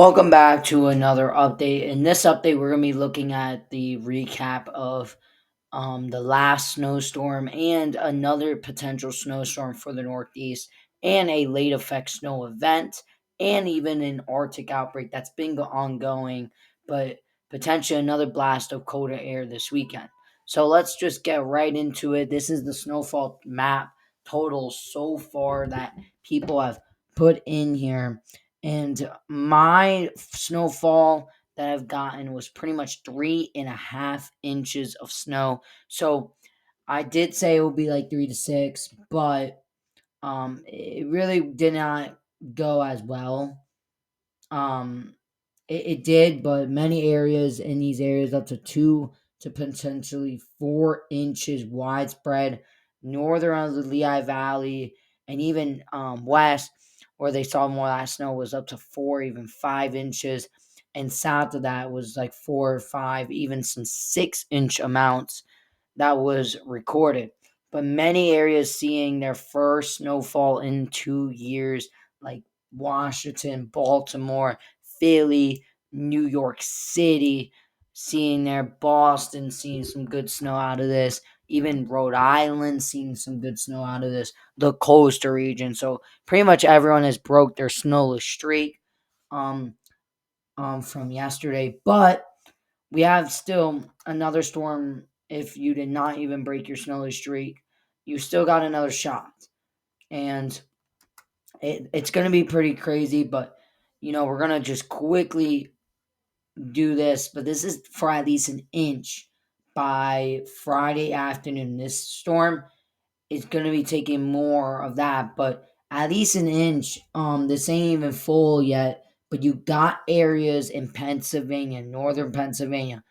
Welcome back to another update. In this update, we're going to be looking at the recap of the last snowstorm and another potential snowstorm for the Northeast, and a late effect snow event, and even an Arctic outbreak that's been ongoing, but potentially another blast of colder air this weekend. So let's just get right into it. This is the snowfall map total so far that people have put in here. And my snowfall that I've gotten was pretty much 3.5 inches of snow. So I did say it would be like 3 to 6, but it really did not go as well. Um, it did, but many areas in these areas up to 2 to potentially 4 inches widespread. Northern of the Lehigh Valley and even west, where they saw more last snow, was up to 4, even 5 inches. And south of that was like 4 or 5, even some 6 inch amounts that was recorded. But many areas seeing their first snowfall in 2 years, like Washington, Baltimore, Philly, New York City, seeing their Boston, seeing some good snow out of this. Even Rhode Island seeing some good snow out of this. The coastal region. So pretty much everyone has broke their snowless streak um, from yesterday. But we have still another storm. If you did not even break your snowless streak, you still got another shot. And it's going to be pretty crazy, but we're going to just quickly do this. But this is for at least an inch by Friday afternoon. This storm is going to be taking more of that, but at least an inch. This ain't even full yet, but you got areas in Pennsylvania, northern Pennsylvania,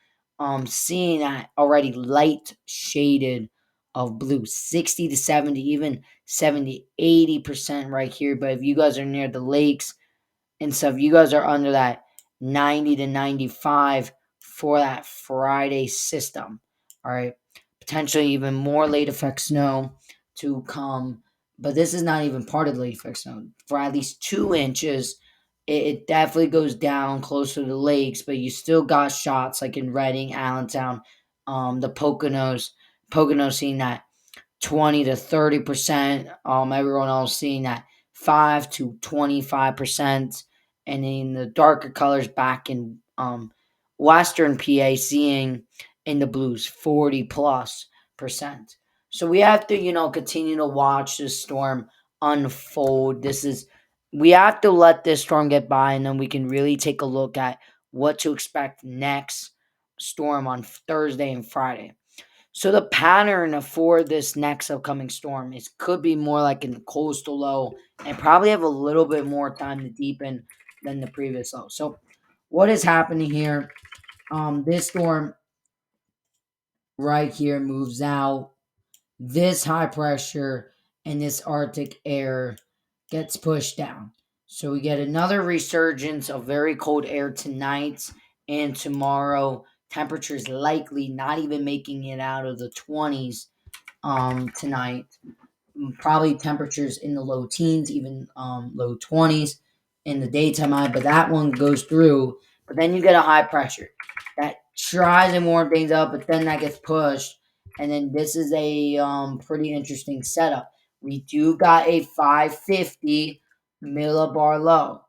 seeing that already light shaded of blue, 60 to 70, even 70, 80% right here. But if you guys are near the lakes and stuff, you guys are under that 90 to 95 for that Friday system. All right. Potentially even more late effect snow to come. But this is not even part of the late effect snow. For at least 2 inches, it definitely goes down closer to the lakes, but you still got shots like in Reading, Allentown, the Poconos. Poconos seeing that 20 to 30%. Everyone else seeing that 5 to 25%. And in the darker colors back in Western PA, seeing in the blues 40+%. So we have to, continue to watch this storm unfold. We have to let this storm get by, and then we can really take a look at what to expect next storm on Thursday and Friday. So the pattern for this next upcoming storm is could be more like in the coastal low and probably have a little bit more time to deepen than the previous low. So what is happening here? This storm right here moves out. This high pressure and this Arctic air gets pushed down. So we get another resurgence of very cold air tonight and tomorrow. Temperatures likely not even making it out of the 20s tonight. Probably temperatures in the low teens, even low 20s in the daytime high, but that one goes through. But then you get a high pressure that tries to warm things up, but then that gets pushed. And then this is a pretty interesting setup. We do got a 550 millibar low.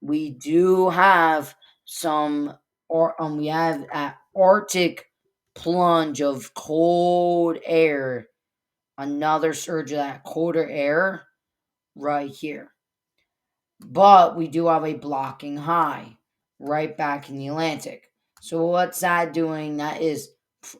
We do have some, or we have an Arctic plunge of cold air, another surge of that colder air right here. But we do have a blocking high right back in the Atlantic. So what's that doing? That is,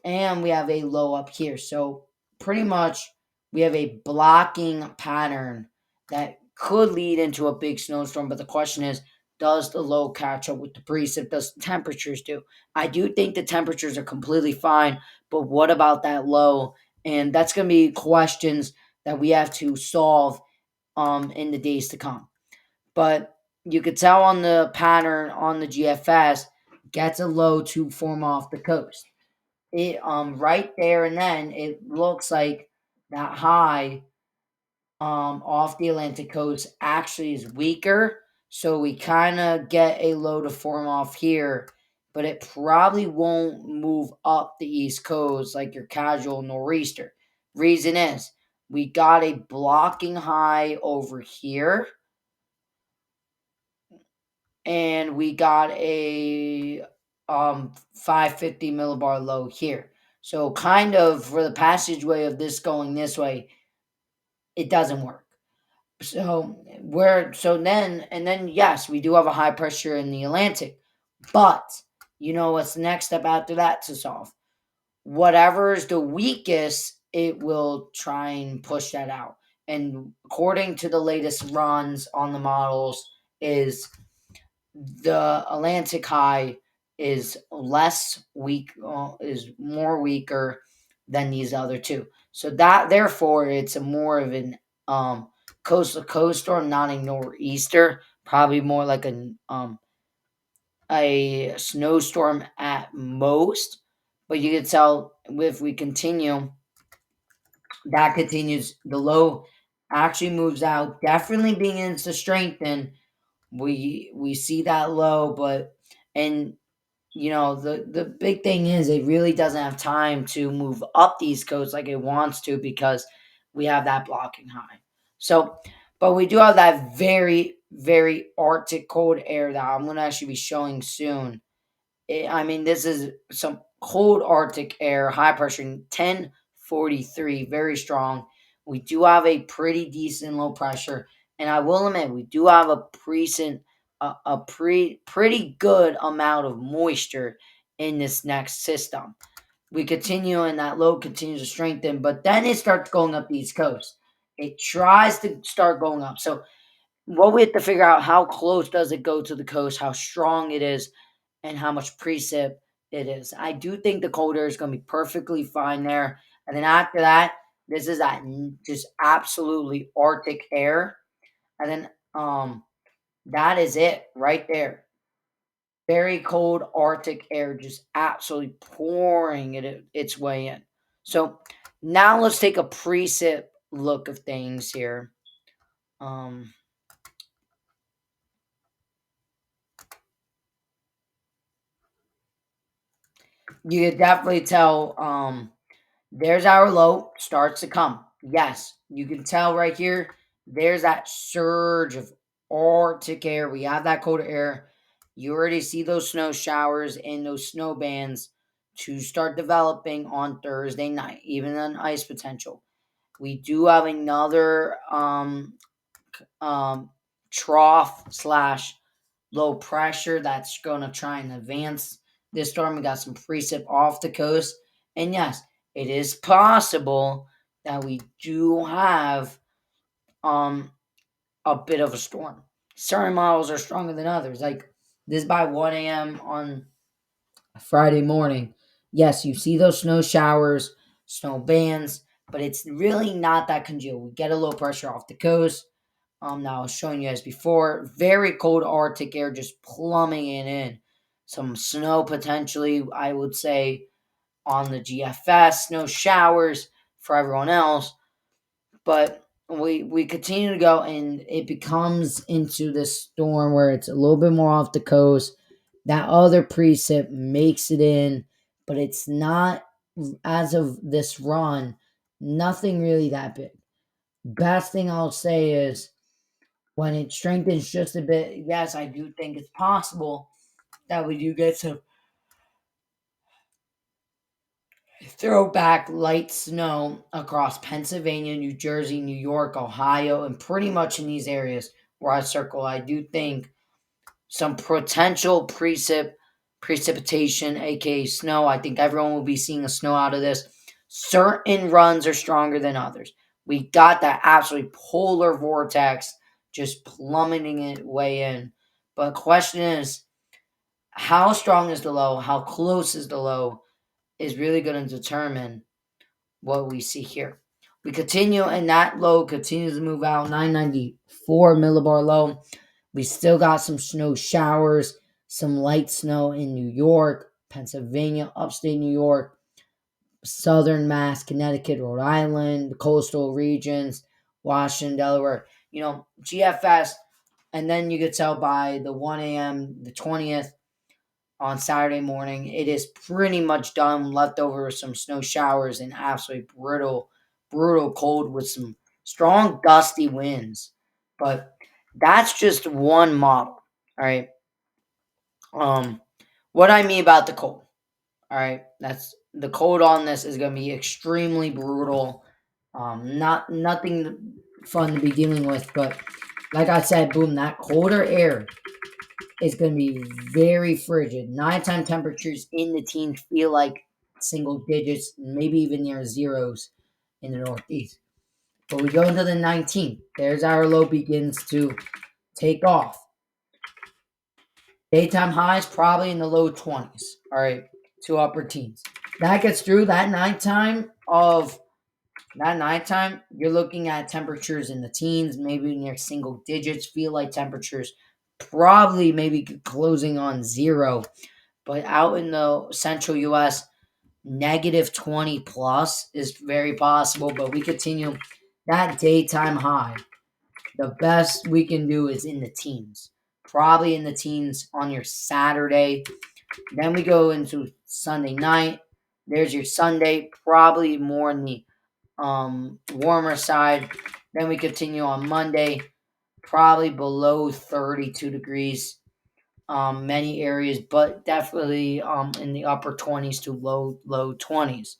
and we have a low up here. So pretty much we have a blocking pattern that could lead into a big snowstorm. But the question is, does the low catch up with the precip? Does the temperatures do? I do think the temperatures are completely fine, but what about that low? And that's going to be questions that we have to solve in the days to come. But you could tell on the pattern on the GFS gets a low to form off the coast. It right there and then it looks like that high off the Atlantic coast actually is weaker. So we kind of get a low to form off here, but it probably won't move up the East Coast like your casual nor'easter. Reason is we got a blocking high over here, and we got a 550 millibar low here. So kind of for the passageway of this going this way, it doesn't work. So yes, we do have a high pressure in the Atlantic, but you know what's the next step after that to solve? Whatever is the weakest, it will try and push that out. And according to the latest runs on the models, is the Atlantic high is less weak, is more weaker than these other two. So that therefore it's a more of an coast to coast storm, not a nor'easter, probably more like a snowstorm at most. But you can tell if we continue, that continues. The low actually moves out, definitely begins to strengthen. We see that low, but and the big thing is it really doesn't have time to move up these coasts like it wants to because we have that blocking high. So, but we do have that very, very Arctic cold air that I'm going to actually be showing soon. This is some cold Arctic air, high pressure, 1043, very strong. We do have a pretty decent low pressure, and I will admit we do have pretty good amount of moisture in this next system. We continue, and that low continues to strengthen, but then it starts going up the East Coast. It tries to start going up. So what we have to figure out, how close does it go to the coast, how strong it is, and how much precip it is. I do think the cold air is going to be perfectly fine there. And then after that, this is that just absolutely Arctic air. And then that is it right there. Very cold Arctic air just absolutely pouring its way in. So now let's take a precip look of things here. Um, you can definitely tell there's our low starts to come. Yes, you can tell right here. There's that surge of Arctic air. We have that cold air. You already see those snow showers and those snow bands to start developing on Thursday night, even an ice potential. We do have another um, trough slash low pressure that's going to try and advance this storm. We got some precip off the coast. And yes, it is possible that we do have um, a bit of a storm. Certain models are stronger than others. Like this by 1 a.m. on Friday morning. Yes, you see those snow showers, snow bands, but it's really not that congealed. We get a low pressure off the coast. Now I was showing you as before, very cold Arctic air just plummeting in. Some snow potentially, I would say, on the GFS, snow showers for everyone else. But we continue to go, and it becomes into this storm where it's a little bit more off the coast. That other precip makes it in, but it's not, as of this run, nothing really that big. Best thing I'll say is when it strengthens just a bit, yes, I do think it's possible that we do get some throwback light snow across Pennsylvania, New Jersey, New York, Ohio, and pretty much in these areas where I circle. I do think some potential precipitation, aka snow. I think everyone will be seeing a snow out of this. Certain runs are stronger than others. We got that absolutely polar vortex just plummeting it way in. But the question is, how strong is the low? How close is the low? Is really going to determine what we see here. We continue, and that low continues to move out. 994 millibar low. We still got some snow showers, some light snow in New York, Pennsylvania, upstate New York, southern Mass, Connecticut, Rhode Island, the coastal regions, Washington, Delaware. GFS And then you could tell by the 1 a.m., the 20th, on Saturday morning, it is pretty much done, left over some snow showers and absolutely brutal cold with some strong gusty winds. But that's just one model. All right. Um, what I mean about the cold. All right, that's the cold on this is going to be extremely brutal. Not nothing fun to be dealing with, but like I said, boom, that colder air is going to be very frigid. Nighttime temperatures in the teens feel like single digits, maybe even near zeros in the Northeast. But we go into the 19th. There's our low begins to take off. Daytime highs probably in the low 20s. All right, to upper teens. That gets through that nighttime, you're looking at temperatures in the teens, maybe near single digits, feel like temperatures probably maybe closing on zero. But out in the central US, negative 20 plus is very possible. But we continue that daytime high. The best we can do is in the teens, probably in the teens on your Saturday. Then we go into Sunday night. There's your Sunday, probably more in the warmer side. Then we continue on Monday, probably below 32 degrees. Many areas, but definitely in the upper 20s to low 20s.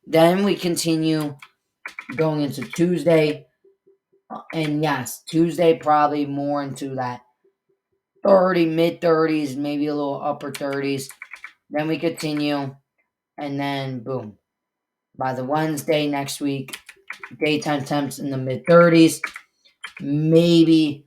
Then we continue going into Tuesday, and yes, Tuesday probably more into that 30, mid 30s, maybe a little upper 30s. Then we continue, and then boom. By the Wednesday next week, daytime temps in the mid 30s, maybe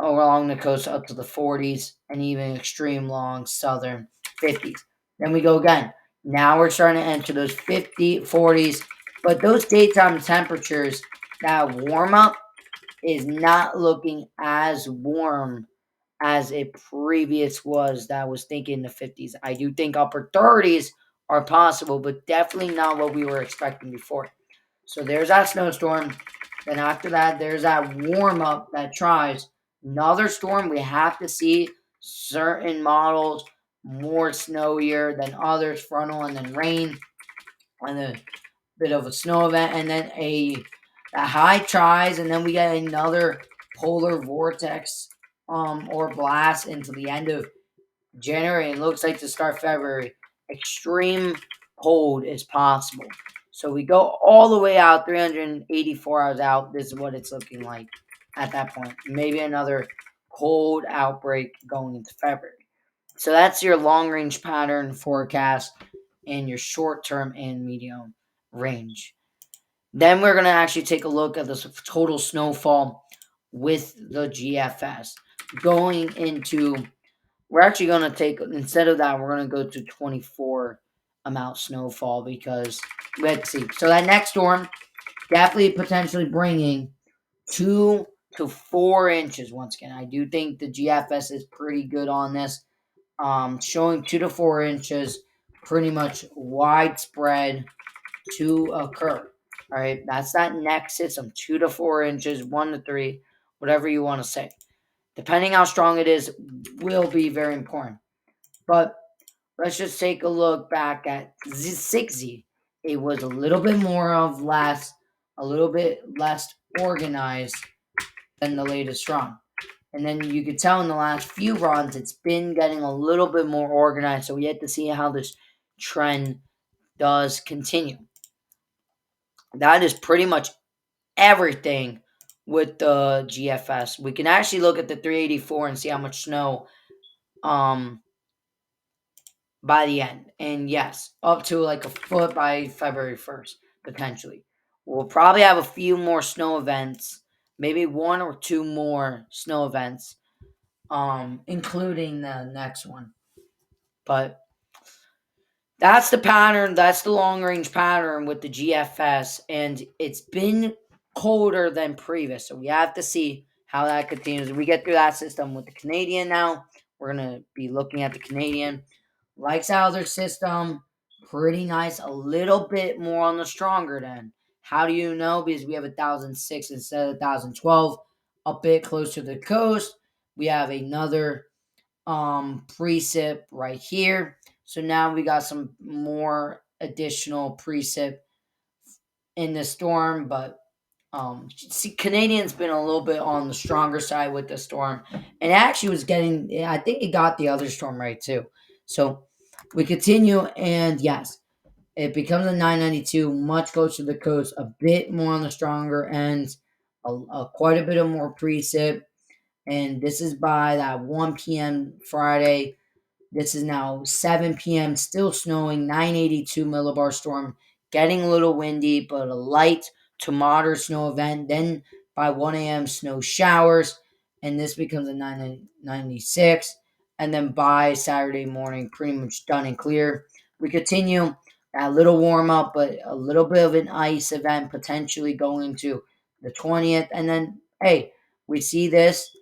along the coast up to the 40s, and even extreme long southern 50s. Then we go again. Now we're starting to enter those 50, 40s, but those daytime temperatures, that warm up is not looking as warm as it previous was that was thinking the 50s. I do think upper 30s are possible, but definitely not what we were expecting before. So there's that snowstorm. Then after that, there's that warm up that tries. Another storm we have to see certain models more snowier than others, frontal and then rain, and then a bit of a snow event, and then a high tries, and then we get another polar vortex or blast into the end of January. It looks like to start February. Extreme cold is possible. So we go all the way out 384 hours out. This is what it's looking like at that point. Maybe another cold outbreak going into February. So that's your long range pattern forecast and your short term and medium range. Then we're going to actually take a look at the total snowfall with the GFS. Going into, we're actually going to take, instead of that, we're going to go to 24 amount snowfall because, let's see. So that next storm, definitely potentially bringing 2 to 4 inches once again. I do think the GFS is pretty good on this, showing 2 to 4 inches, pretty much widespread to occur. All right, that's that next system, 2 to 4 inches, 1 to 3, whatever you want to say. Depending how strong it is, will be very important. But let's just take a look back at 6Z. It was a little bit more of less, a little bit less organized than the latest strong. And then you could tell in the last few runs, it's been getting a little bit more organized. So we have to see how this trend does continue. That is pretty much everything with the GFS. We can actually look at the 384 and see how much snow um by the end. And yes, up to like a foot by February 1st, potentially. We'll probably have a few more snow events, maybe 1 or 2 more snow events, including the next one. But that's the pattern. That's the long range pattern with the GFS. And it's been colder than previous. So we have to see how that continues. We get through that system with the Canadian now. We're going to be looking at the Canadian. Likes how their system. Pretty nice. A little bit more on the stronger end. How do you know? Because we have 1,006 instead of 1,012. A bit closer to the coast. We have another precip right here. So now we got some more additional precip in the storm, but see, Canadian's been a little bit on the stronger side with the storm, and actually was getting. I think it got the other storm right too. So we continue, and yes, it becomes a 992, much closer to the coast, a bit more on the stronger end, quite a bit of more precip, and this is by that 1 p.m. Friday. This is now 7 p.m. Still snowing, 982 millibar storm, getting a little windy, but a light to moderate snow event. Then by 1 a.m., snow showers, and this becomes a 996. And then by Saturday morning, pretty much done and clear. We continue that little warm up, but a little bit of an ice event potentially going to the 20th. And then, hey, we see this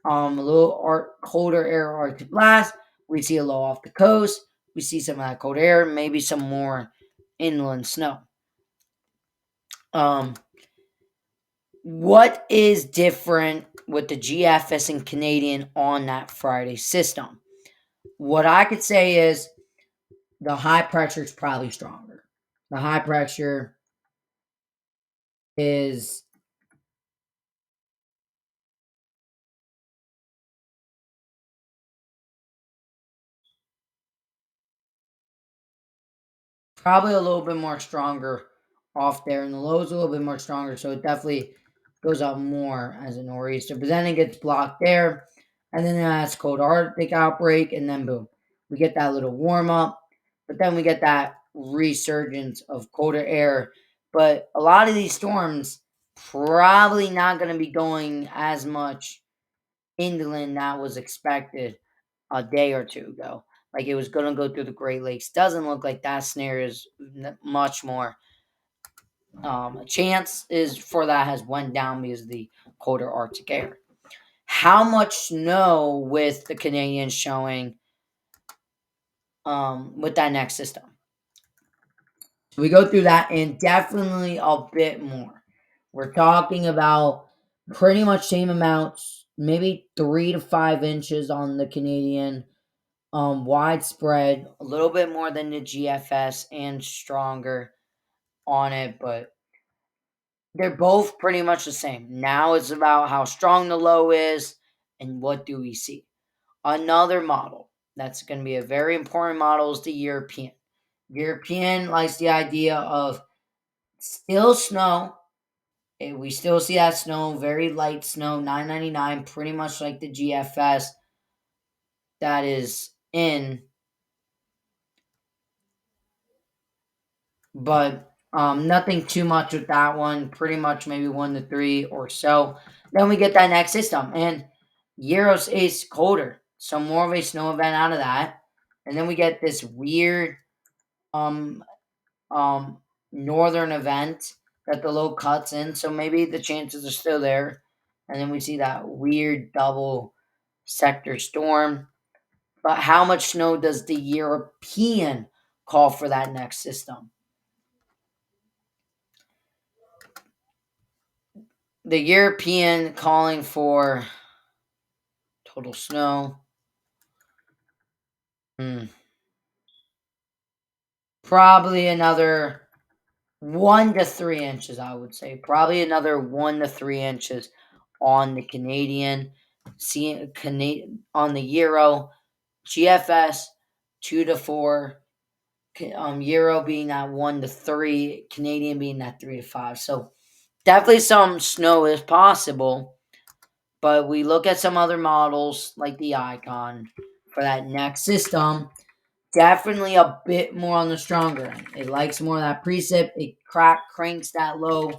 a little colder air Arctic blast. We see a low off the coast. We see some of that cold air, maybe some more inland snow. Um, what is different with the GFS and Canadian on that Friday system? What I could say is the high pressure is probably stronger. The high pressure is probably a little bit more stronger off there, and the low is a little bit more stronger, so it definitely goes up more as a nor'easter. But then it gets blocked there, and then that's cold Arctic outbreak, and then boom, we get that little warm up, but then we get that resurgence of colder air. But a lot of these storms probably not going to be going as much inland that was expected a day or two ago. Like it was going to go through the Great Lakes. Doesn't look like that scenario is much more. A chance is for that has went down because of the colder Arctic air. How much snow with the Canadians showing with that next system? So we go through that and definitely a bit more. We're talking about pretty much same amounts, maybe 3 to 5 inches on the Canadian, widespread, a little bit more than the GFS and stronger on it, but they're both pretty much the same. Now it's about how strong the low is and what do we see. Another model that's going to be a very important model is the European. European likes the idea of still snow. We still see that snow, very light snow, 999, pretty much like the GFS that is in. But nothing too much with that one. Pretty much maybe 1 to 3 or so. Then we get that next system, and Euros is colder, so more of a snow event out of that. And then we get this weird um um northern event that the low cuts in, so maybe the chances are still there. And then we see that weird double sector storm. But how much snow does the European call for that next system? The European calling for total snow. Hmm. Probably another 1 to 3 inches, I would say. Probably another 1 to 3 inches on the Canadian. See, on the Euro, GFS 2 to 4. Euro being that 1 to 3, Canadian being that 3 to 5. So definitely some snow is possible. But we look at some other models like the Icon for that next system. Definitely a bit more on the stronger end. It likes more of that precip. It cranks that low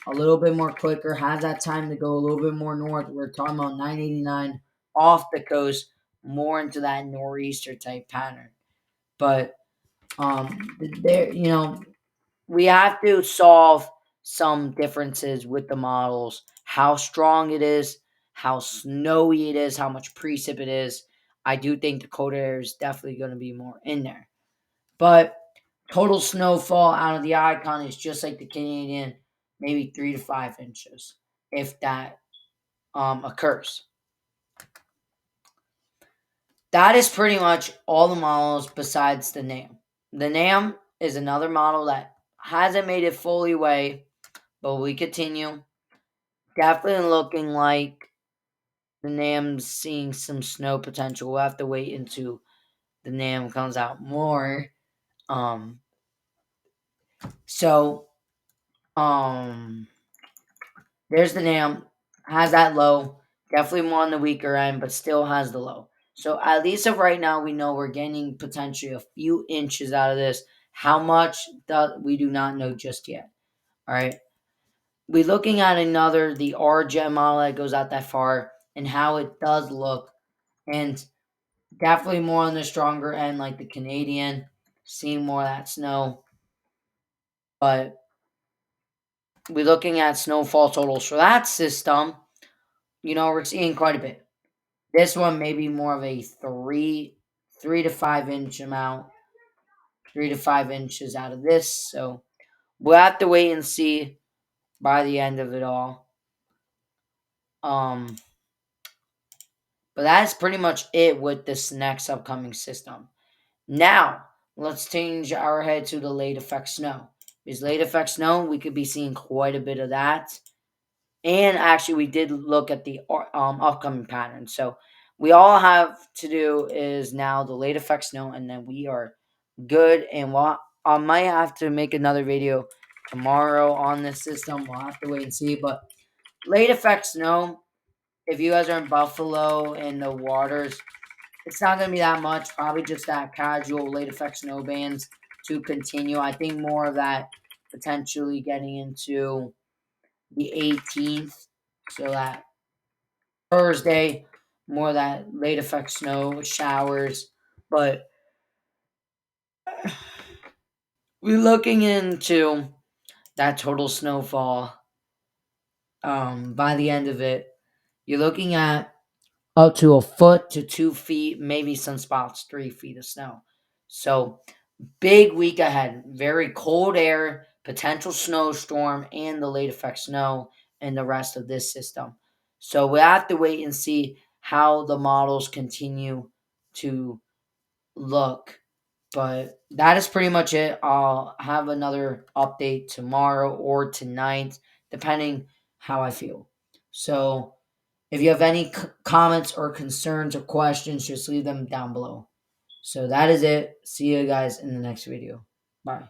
a little bit more quicker. Has that time to go a little bit more north. We're talking about 989 off the coast, more into that nor'easter type pattern. But there, we have to solve some differences with the models, how strong it is, how snowy it is, how much precip it is. I do think the cold air is definitely going to be more in there. But total snowfall out of the Icon is just like the Canadian, maybe 3 to 5 inches if that occurs. that is pretty much all the models besides the NAM. The NAM is another model that hasn't made it fully away, but we continue. Definitely looking like the NAM's seeing some snow potential. We'll have to wait until the NAM comes out more. Um, so, um, there's the NAM. Has that low. Definitely more on the weaker end, but still has the low. So at least of right now, we know we're getting potentially a few inches out of this. How much we do not know just yet. All right. We're looking at another, the RJ model that goes out that far and how it does look. And definitely more on the stronger end, like the Canadian, seeing more of that snow. But we're looking at snowfall totals for that system. We're seeing quite a bit. This one may be more of a 3 to 5 inch amount, 3 to 5 inches out of this. So we'll have to wait and see by the end of it all. Um, but that's pretty much it with this next upcoming system. Now, let's change our head to the late effect snow. Because late effect snow, we could be seeing quite a bit of that. And actually, we did look at the upcoming pattern. So we all have to do is now the late effect snow, and then we are good. And I might have to make another video tomorrow on this system. We'll have to wait and see. But late effect snow, if you guys are in Buffalo and the waters, it's not going to be that much. Probably just that casual late effect snow bands to continue. I think more of that potentially getting into the 18th. So that Thursday, more of that late effect snow showers. But we're looking into that total snowfall. By the end of it, you're looking at up to a foot to 2 feet, maybe some spots 3 feet of snow. So big week ahead. Very cold air, potential snowstorm, and the late effect snow and the rest of this system. So we have to wait and see how the models continue to look. But that is pretty much it. I'll have another update tomorrow or tonight, depending how I feel. So if you have any comments or concerns or questions, just leave them down below. So that is it. See you guys in the next video. Bye.